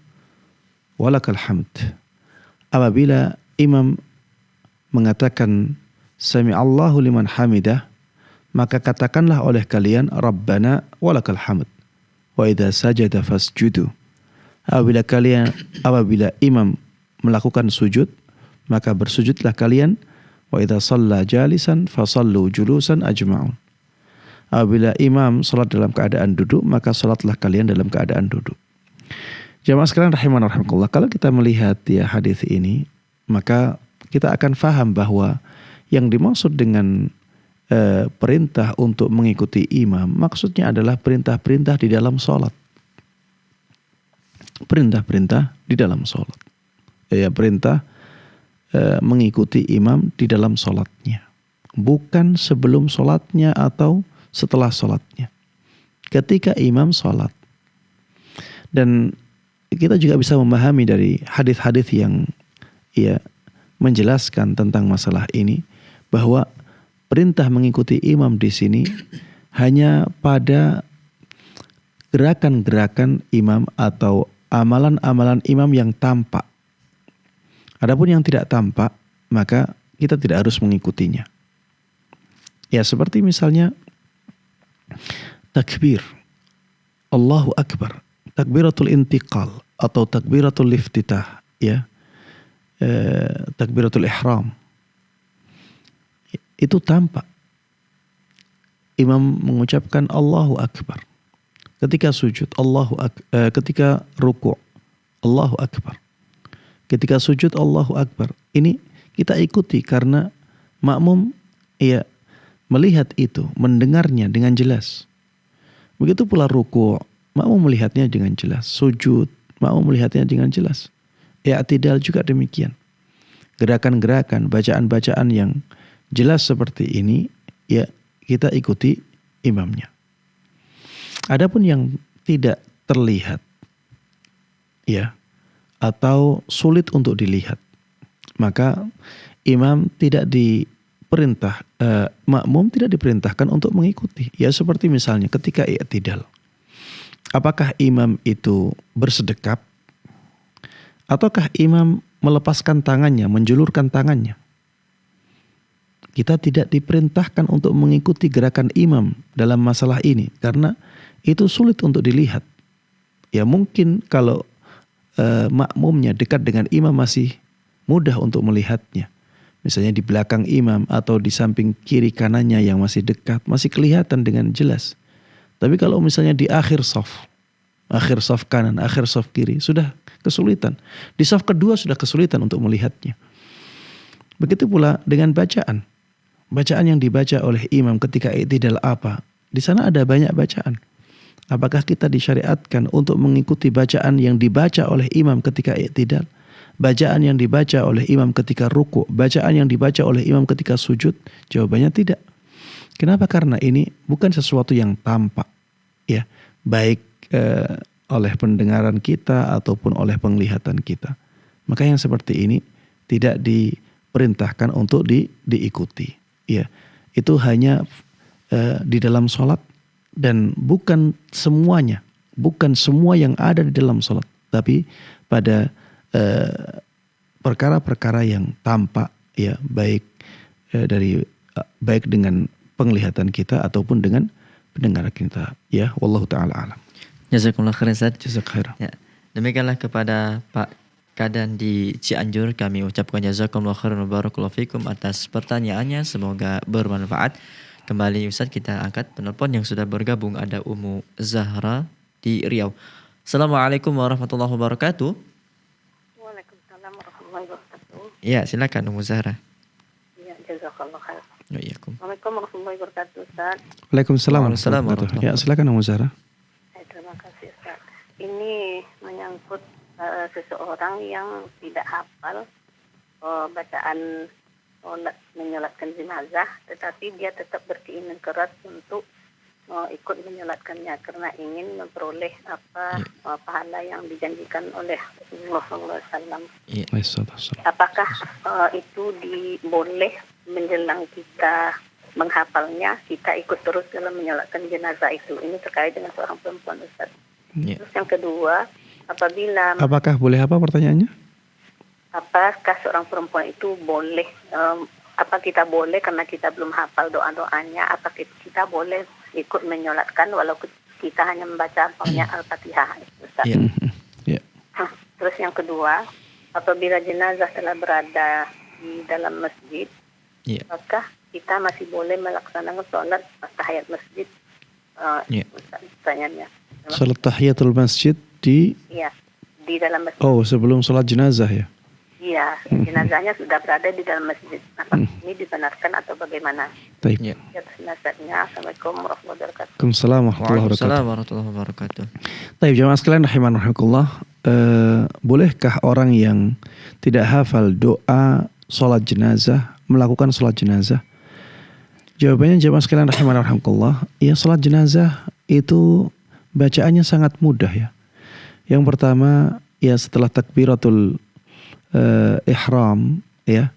walakal hamd. Apabila imam mengatakan sami'allahu liman hamidah, maka katakanlah oleh kalian rabbana walakal hamd. Wa idza sajada fasjudu. Apabila imam melakukan sujud, maka bersujudlah kalian. Wa idza shalla jalisan fasallu julusan ajma'un. Apabila imam salat dalam keadaan duduk, maka salatlah kalian dalam keadaan duduk. Jamaah sekalian rahimanallah, kalau kita melihat ya hadis ini, maka kita akan faham bahwa yang dimaksud dengan perintah untuk mengikuti imam, maksudnya adalah perintah-perintah di dalam salat. Perintah-perintah di dalam salat. Ya, perintah mengikuti imam di dalam salatnya. Bukan sebelum salatnya atau setelah salatnya. Ketika imam salat. Dan kita juga bisa memahami dari hadis-hadis yang ya menjelaskan tentang masalah ini, bahwa perintah mengikuti imam di sini hanya pada gerakan-gerakan imam atau amalan-amalan imam yang tampak. Adapun yang tidak tampak, maka kita tidak harus mengikutinya. Ya, seperti misalnya takbir Allahu Akbar, takbiratul intiqal atau takbiratul iftitah, ya, takbiratul ihram, itu tampak. Imam mengucapkan Allahu Akbar. Ketika sujud ketika ruku' Allahu Akbar. Ketika sujud Allahu Akbar. Ini kita ikuti karena makmum ya melihat itu, mendengarnya dengan jelas. Begitu pula ruku', makmum melihatnya dengan jelas. Sujud, makmum melihatnya dengan jelas. I'tidal juga demikian. Gerakan-gerakan, bacaan-bacaan yang jelas seperti ini, ya kita ikuti imamnya. Adapun yang tidak terlihat, ya, atau sulit untuk dilihat, maka imam tidak diperintah, makmum tidak diperintahkan untuk mengikuti. Ya seperti misalnya ketika i'tidal, apakah imam itu bersedekap, ataukah imam melepaskan tangannya, menjulurkan tangannya? Kita tidak diperintahkan untuk mengikuti gerakan imam dalam masalah ini karena itu sulit untuk dilihat. Ya mungkin kalau makmumnya dekat dengan imam masih mudah untuk melihatnya. Misalnya di belakang imam atau di samping kiri kanannya yang masih dekat, masih kelihatan dengan jelas. Tapi kalau misalnya di akhir saf kanan, akhir saf kiri, sudah kesulitan. Di saf kedua sudah kesulitan untuk melihatnya. Begitu pula dengan bacaan. Bacaan yang dibaca oleh imam ketika i'tidal apa? Di sana ada banyak bacaan. Apakah kita disyariatkan untuk mengikuti bacaan yang dibaca oleh imam ketika i'tidal? Bacaan yang dibaca oleh imam ketika ruku', bacaan yang dibaca oleh imam ketika sujud? Jawabannya tidak. Kenapa? Karena ini bukan sesuatu yang tampak, ya, baik oleh pendengaran kita ataupun oleh penglihatan kita. Maka yang seperti ini tidak diperintahkan untuk diikuti. Ya, itu hanya di dalam sholat dan bukan semuanya, bukan semua yang ada di dalam sholat, tapi pada perkara-perkara yang tampak, ya, baik baik dengan penglihatan kita ataupun dengan pendengaran kita. Ya, wallahu taala alam. Jazakumullah khairan Ustaz. Jazakallahu khairan. Ya, demikianlah kepada Pak Kadan di Cianjur, kami ucapkan jazakumullah khairan wa barakallahu fikum atas pertanyaannya, semoga bermanfaat. Kembali Ustaz, kita angkat penelpon yang sudah bergabung. Ada Ummu Zahra di Riau. Assalamualaikum warahmatullahi wabarakatuh. Waalaikumsalam warahmatullahi wabarakatuh. Ya, silakan Ummu Zahra. Ya, jazakallah khair. Waalaikumsalam. Assalamualaikum warahmatullahi wabarakatuh, Ustaz. Waalaikumsalam Waalaikumsalam warahmatullahi wabarakatuh. Ya, silakan Ummu Zahra. Terima kasih, Ustaz. Ini menyangkut seseorang yang tidak hafal bacaan menyolatkan jenazah, tetapi dia tetap berkeinginan keras untuk ikut menyolatkannya karena ingin memperoleh pahala yang dijanjikan oleh Rasulullah SAW. Apakah itu boleh menjelang kita menghafalnya, kita ikut terus dalam menyolatkan jenazah itu? Ini terkait dengan seorang perempuan, Ustaz. Terus yang kedua, apakah boleh apa pertanyaannya? Apakah seorang perempuan itu boleh, apa kita boleh karena kita belum hafal doa-doanya, apa kita boleh ikut menyolatkan walaupun kita hanya membaca Al-Fatihah, Ustaz? Terus yang kedua, apabila jenazah telah berada di dalam masjid, apakah kita masih boleh melaksanakan sholat tahiyat masjid? Pertanyaannya. Sholat tahiyatul masjid di dalam masjid. Oh, sebelum sholat jenazah ya? Iya, jenazahnya sudah berada di dalam masjid. Apakah ini dibenarkan atau bagaimana? Baik. Ya, nasihatnya. Assalamualaikum warahmatullahi wabarakatuh. Waalaikumsalam warahmatullahi wabarakatuh. Baik, jamaah sekalian rahimanallah. Bolehkah orang yang tidak hafal doa sholat jenazah melakukan sholat jenazah? Jawabannya jamaah sekalian rahimanallah, ya, sholat jenazah itu bacaannya sangat mudah, ya. Yang pertama, ya, setelah takbiratul ihram, ya,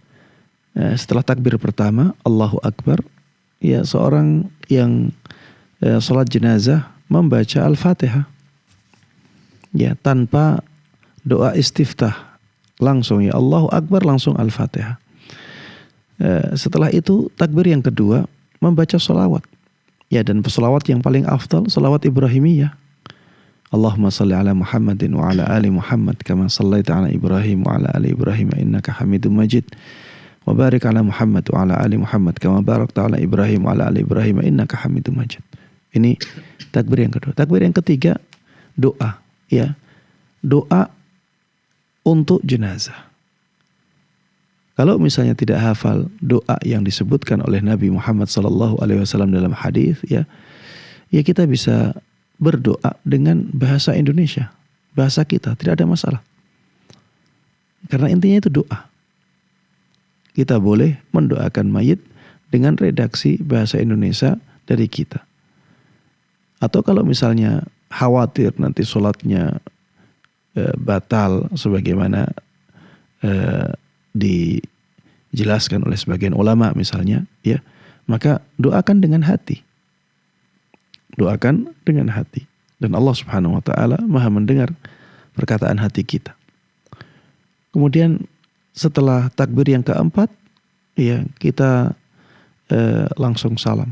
setelah takbir pertama Allahu Akbar, ya, seorang yang sholat jenazah membaca Al-Fatihah, ya, tanpa doa istiftah, langsung, ya, Allahu Akbar langsung Al-Fatihah. Setelah itu takbir yang kedua membaca sholawat, ya, dan sholawat yang paling afdal sholawat Ibrahimiyah. Allahumma salli ala Muhammadin wa ala ali Muhammad kama sallaita ala Ibrahim wa ala ali Ibrahim innaka Hamidum Majid. Wa barik ala Muhammad wa ala ali Muhammad kama barakta ala Ibrahim wa ala ali Ibrahim innaka Hamidum Majid. Ini takbir yang kedua. Takbir yang ketiga doa, ya. Doa untuk jenazah. Kalau misalnya tidak hafal doa yang disebutkan oleh Nabi Muhammad SAW dalam hadis, ya kita bisa berdoa dengan bahasa Indonesia, bahasa kita, tidak ada masalah. Karena intinya itu doa. Kita boleh mendoakan mayit dengan redaksi bahasa Indonesia dari kita. Atau kalau misalnya khawatir nanti sholatnya batal sebagaimana dijelaskan oleh sebagian ulama misalnya, ya, maka doakan dengan hati. Doakan dengan hati. Dan Allah Subhanahu wa taala Maha mendengar perkataan hati kita. Kemudian setelah takbir yang keempat, ya, kita langsung salam.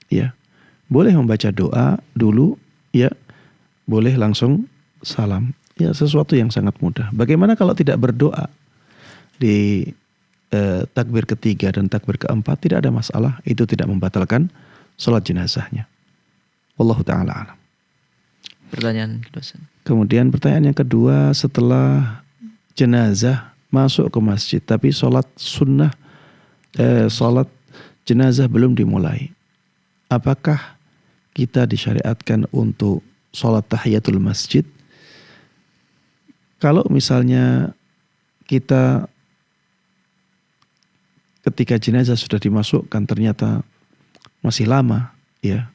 Ya. Boleh membaca doa dulu, ya. Boleh langsung salam. Ya, sesuatu yang sangat mudah. Bagaimana kalau tidak berdoa di takbir ketiga dan takbir keempat? Tidak ada masalah. Itu tidak membatalkan sholat jenazahnya. Wallahu ta'ala alam. Pertanyaan kedua. Kemudian pertanyaan yang kedua, setelah jenazah masuk ke masjid tapi sholat sunnah, sholat jenazah belum dimulai, apakah kita disyariatkan untuk sholat tahiyatul masjid? Kalau misalnya kita ketika jenazah sudah dimasukkan ternyata masih lama, ya,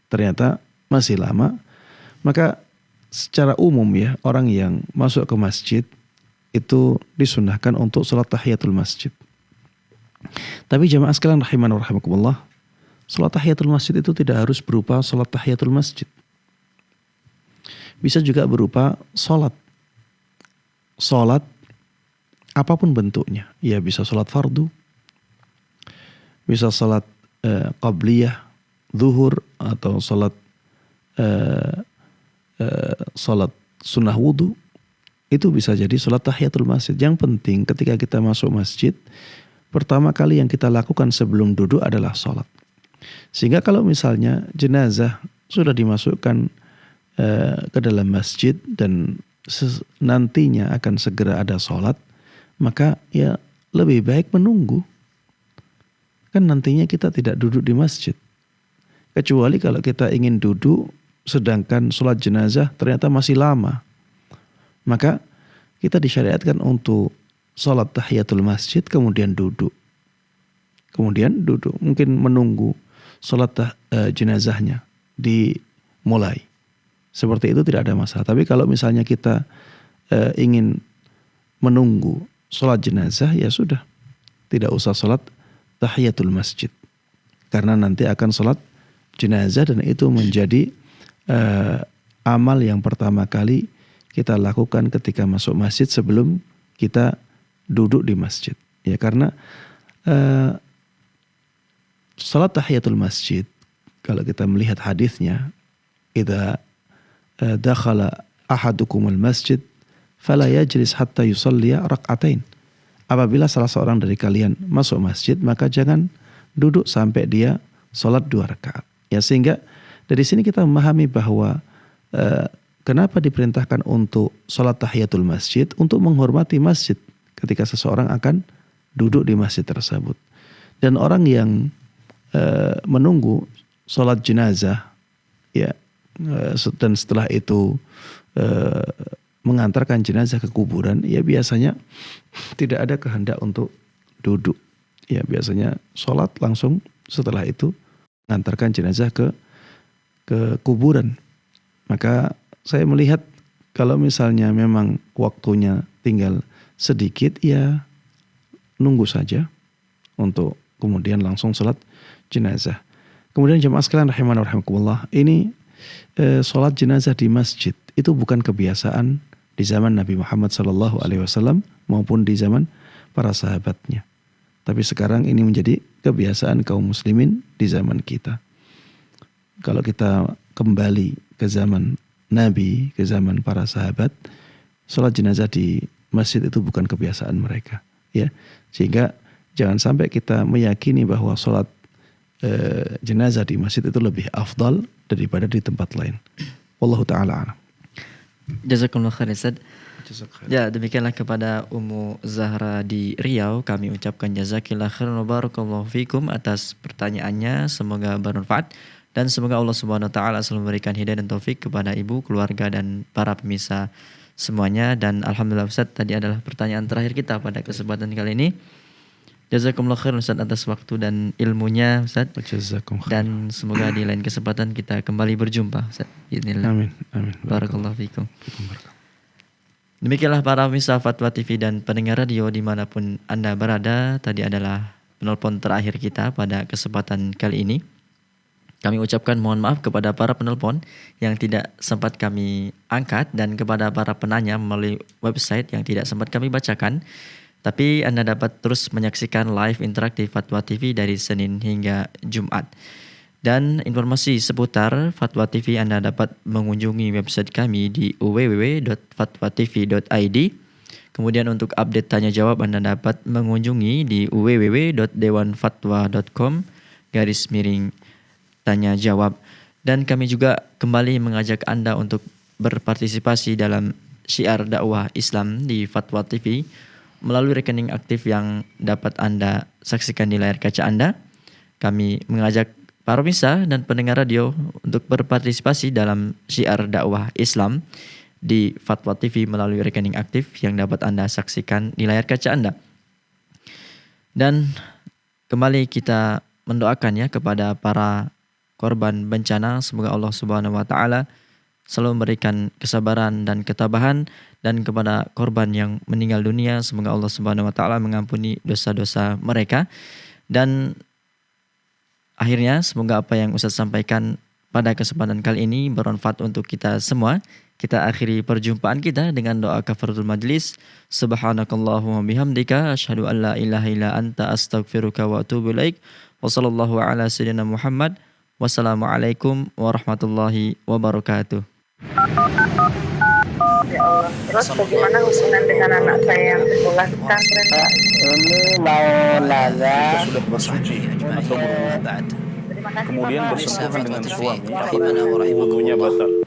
ternyata masih lama, maka secara umum, ya, orang yang masuk ke masjid itu disunahkan untuk sholat tahiyatul masjid. Tapi jamaah sekalian rahiman wa rahimakumullah, sholat tahiyatul masjid itu tidak harus berupa sholat tahiyatul masjid. Bisa juga berupa sholat apapun bentuknya. Ya, bisa sholat fardu, bisa sholat qabliyah, zuhur, atau sholat sunnah wudu. Itu bisa jadi sholat tahiyatul masjid. Yang penting ketika kita masuk masjid, pertama kali yang kita lakukan sebelum duduk adalah sholat. Sehingga kalau misalnya jenazah sudah dimasukkan ke dalam masjid dan nantinya akan segera ada sholat, maka ya lebih baik menunggu. Kan nantinya kita tidak duduk di masjid. Kecuali kalau kita ingin duduk sedangkan sholat jenazah ternyata masih lama, maka kita disyariatkan untuk sholat tahiyatul masjid kemudian duduk. Mungkin menunggu sholat jenazahnya dimulai. Seperti itu tidak ada masalah. Tapi kalau misalnya kita ingin menunggu sholat jenazah, ya sudah, tidak usah sholat tahiyatul masjid. Karena nanti akan sholat jenazah dan itu menjadi amal yang pertama kali kita lakukan ketika masuk masjid sebelum kita duduk di masjid. Ya, karena salat tahiyatul masjid, kalau kita melihat hadisnya, idza dakhala ahadukumul masjid fala yajlis hatta yusalliya rak'atain. Apabila salah seorang dari kalian masuk masjid, maka jangan duduk sampai dia salat 2 rakaat. Ya, sehingga dari sini kita memahami bahwa kenapa diperintahkan untuk salat tahiyatul masjid, untuk menghormati masjid ketika seseorang akan duduk di masjid tersebut. Dan orang yang menunggu salat jenazah, ya, dan setelah itu mengantarkan jenazah ke kuburan, ya biasanya tidak ada kehendak untuk duduk. Ya, biasanya salat langsung setelah itu mengantarkan jenazah ke kuburan. Maka saya melihat kalau misalnya memang waktunya tinggal sedikit, ya nunggu saja untuk kemudian langsung sholat jenazah. Kemudian jemaah sekalian rahimana rahimakumullah, ini sholat jenazah di masjid itu bukan kebiasaan di zaman Nabi Muhammad SAW maupun di zaman para sahabatnya. Tapi sekarang ini menjadi kebiasaan kaum muslimin di zaman kita. Kalau kita kembali ke zaman Nabi, ke zaman para sahabat, sholat jenazah di masjid itu bukan kebiasaan mereka. Ya, sehingga jangan sampai kita meyakini bahwa sholat jenazah di masjid itu lebih afdal daripada di tempat lain. Wallahu ta'ala a'lam. Jazakumullah khair Ustaz. Ya, demikianlah kepada Ummu Zahra di Riau kami ucapkan jazakillah khairan wa barakallahu fikum atas pertanyaannya, semoga bermanfaat. Dan semoga Allah Subhanahu wa taala selalu memberikan hidayah dan taufik kepada ibu, keluarga dan para pemirsa semuanya. Dan alhamdulillah Ustaz, tadi adalah pertanyaan terakhir kita pada kesempatan kali ini. Jazakumullah khair Ustaz atas waktu dan ilmunya Ustaz. Jazakum khair. Dan semoga di lain kesempatan kita kembali berjumpa Ustaz. Bismillah. Amin. Amin. Barakallahu fikum. Demikianlah para pemirsa Fatwa TV dan pendengar radio dimanapun Anda berada. Tadi adalah penelpon terakhir kita pada kesempatan kali ini. Kami ucapkan mohon maaf kepada para penelpon yang tidak sempat kami angkat dan kepada para penanya melalui website yang tidak sempat kami bacakan. Tapi Anda dapat terus menyaksikan live interaktif Fatwa TV dari Senin hingga Jumat. Dan informasi seputar Fatwa TV Anda dapat mengunjungi website kami di www.fatwatv.id. Kemudian untuk update tanya jawab Anda dapat mengunjungi di www.dewanfatwa.com/tanya jawab. Dan kami juga kembali mengajak Anda untuk berpartisipasi dalam syiar dakwah Islam di Fatwa TV melalui rekening aktif yang dapat Anda saksikan di layar kaca Anda. Kami mengajak para pemirsa dan pendengar radio untuk berpartisipasi dalam syiar dakwah Islam di Fatwa TV melalui rekening aktif yang dapat Anda saksikan di layar kaca Anda. Dan kembali kita mendoakan ya kepada para korban bencana, semoga Allah Subhanahu wa taala selalu memberikan kesabaran dan ketabahan, dan kepada korban yang meninggal dunia semoga Allah Subhanahu wa taala mengampuni dosa-dosa mereka. Dan akhirnya semoga apa yang Ustaz sampaikan pada kesempatan kali ini bermanfaat untuk kita semua. Kita akhiri perjumpaan kita dengan doa kafaratul majlis. Subhanakallahumma bihamdika asyhadu an la ilaha illa anta astaghfiruka wa atubu ilaik. Wa sallallahu ala sayyidina Muhammad. Wassalamualaikum warahmatullahi wabarakatuh. Ya Allah. Terus bagaimana hubungan dengan anak saya yang sekolah di pesantren, Pak? Ini mau nanya. Sudah bersuci atau belum? Terima kasih, Kemudian Bapak. bersentuhan dengan suami, Rahimana wa rahimakumullah. wudunya batal.